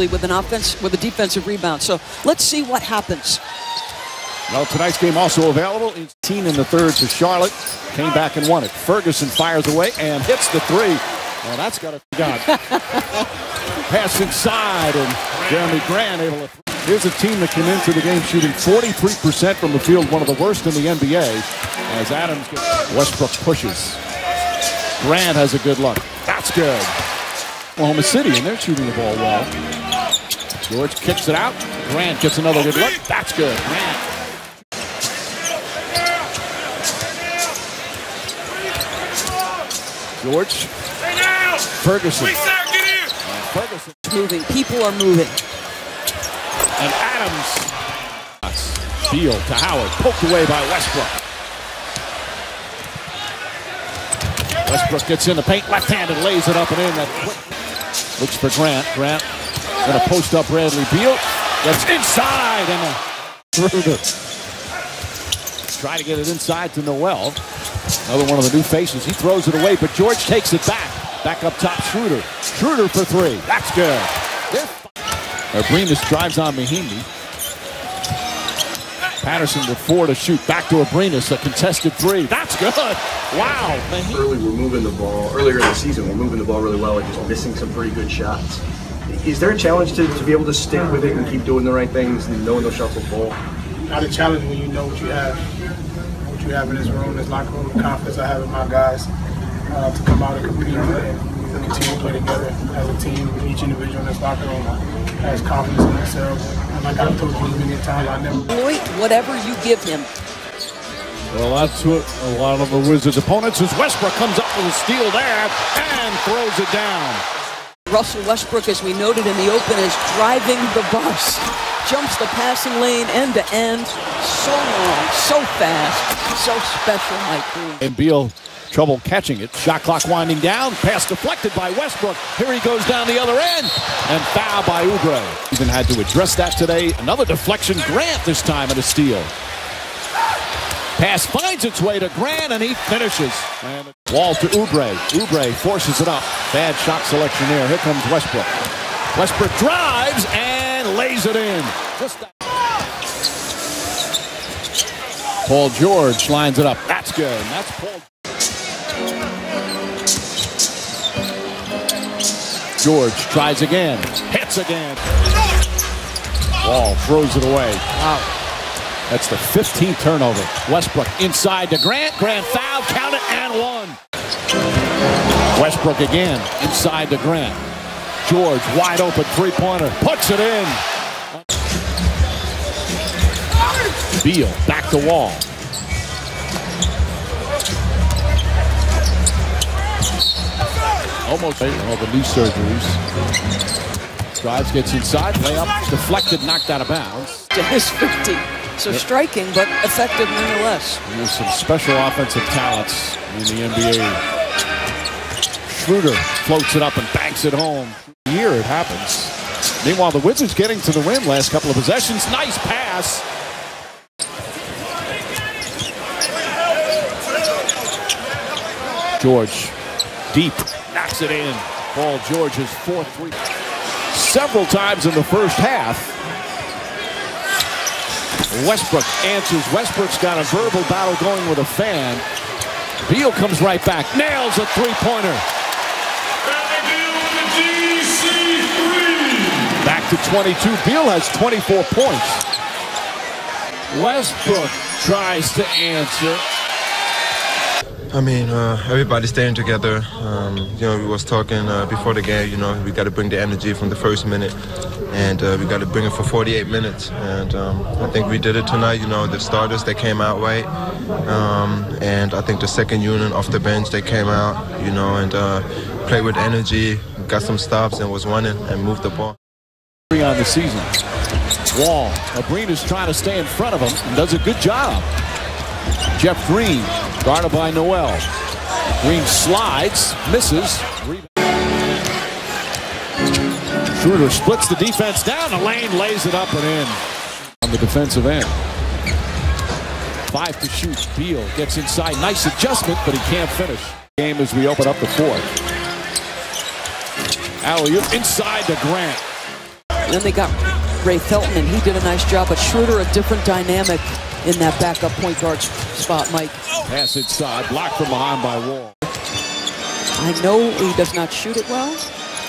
with a defensive rebound. So let's see what happens. Well, tonight's game also available. 18 in the third to Charlotte. Came back and won it. Ferguson fires away and hits the three. Well, that's got to be gone. Pass inside, and Jeremy Grant able to. Here's a team that came into the game shooting 43% from the field, one of the worst in the NBA. As Adams gets Westbrook pushes. Grant has a good look. That's good. Oklahoma City, and they're shooting the ball well. George kicks it out. Grant gets another good look. That's good. Grant. George. Ferguson. Ferguson. Moving. People are moving. And Adams. Beal to Howard. Poked away by Westbrook. Westbrook gets in the paint. Left-handed lays it up and in. That looks for Grant. Grant going to post up Bradley Beal. Gets inside and through try to get it inside to Noel. Another one of the new faces. He throws it away, but George takes it back. Back up top, Schroeder. Schroeder for three. That's good. Abrinas drives on Mahimi. Patterson with 4 to shoot. Back to Abrinas, a contested three. That's good. Wow. Earlier in the season, we're moving the ball really well and just missing some pretty good shots. Is there a challenge to be able to stick with it and keep doing the right things and knowing those shots will fall? Not a challenge when you know what you have. What you have in this room, this locker room, the confidence I have in my guys to come out and compete and continue to play together as a team. Each individual in this locker room has confidence in themselves. And like I've told you many times, I never. Whatever you give him. Well, that's what a lot of the Wizards' opponents is. Westbrook comes up with a steal there and throws it down. Russell Westbrook, as we noted in the open, is driving the bus. Jumps the passing lane end to end. So long, so fast, so special, Mike Green. And Beal, trouble catching it. Shot clock winding down. Pass deflected by Westbrook. Here he goes down the other end. And foul by Oubre. Even had to address that today. Another deflection. Grant this time at a steal. Pass finds its way to Grant, and he finishes. And Wall to Oubre. Oubre forces it up. Bad shot selection there. Here comes Westbrook. Westbrook drives and lays it in. Just that. Paul George lines it up. That's good. And that's Paul. George tries again. Hits again. Wall throws it away. Wow. That's the 15th turnover. Westbrook inside to Grant. Grant fouled, count it, and one. Westbrook again inside to Grant. George wide open three-pointer. Puts it in. Beal back to Wall. Almost all the knee surgeries. Drives, gets inside, layup, deflected, knocked out of bounds. To his 50. So striking, but effective nonetheless. There's some special offensive talents in the NBA. Schroeder floats it up and banks it home. Here it happens. Meanwhile, the Wizards getting to the rim last couple of possessions. Nice pass. George, deep, knocks it in. Paul George's 4-3. Several times in the first half. Westbrook answers. Westbrook's got a verbal battle going with a fan. Beal comes right back. Nails a three-pointer. Back to 22. Beal has 24 points. Westbrook tries to answer. I mean, everybody's staying together. You know, we was talking before the game, you know, we got to bring the energy from the first minute. And we got to bring it for 48 minutes. And I think we did it tonight. You know, the starters, they came out right. And I think the second unit off the bench, they came out, you know, and played with energy, got some stops and was running and moved the ball. On the season. Wall. Abrinas trying to stay in front of him and does a good job. Jeff Green, guarded by Noel. Green slides, misses. Schroeder splits the defense down the lane, lays it up and in on the defensive end. 5 to shoot. Beal gets inside. Nice adjustment, but he can't finish. Game as we open up the fourth. Alley-oop inside to Grant. And then they got Ray Felton, and he did a nice job. But Schroeder, a different dynamic in that backup point guard spot, Mike. Pass inside, blocked from behind by Wall. I know he does not shoot it well.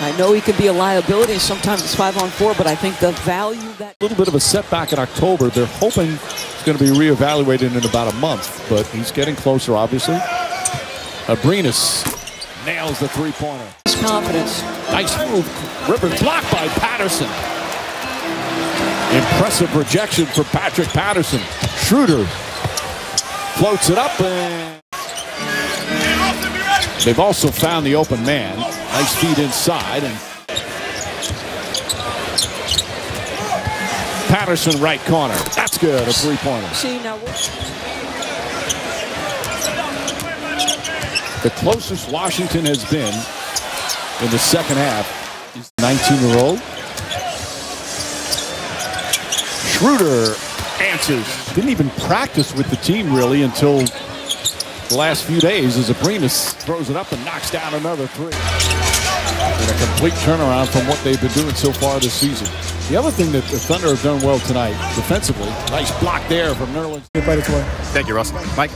I know he can be a liability. Sometimes it's 5-on-4, but I think the value that... A little bit of a setback in October. They're hoping it's going to be reevaluated in about a month, but he's getting closer, obviously. Abrinas nails the three-pointer. His confidence. Nice move. Rivers blocked by Patterson. Impressive projection for Patrick Patterson. Schroeder floats it up, and they've also found the open man. Nice feed inside, and Patterson right corner. That's good, a three-pointer. See, now the closest Washington has been in the second half is 19-year-old. Schroeder answers. Didn't even practice with the team really until the last few days as Abrinas throws it up and knocks down another three. And a complete turnaround from what they've been doing so far this season. The other thing that the Thunder have done well tonight, defensively, nice block there from Nerlens. Thank you, Russ. Mike?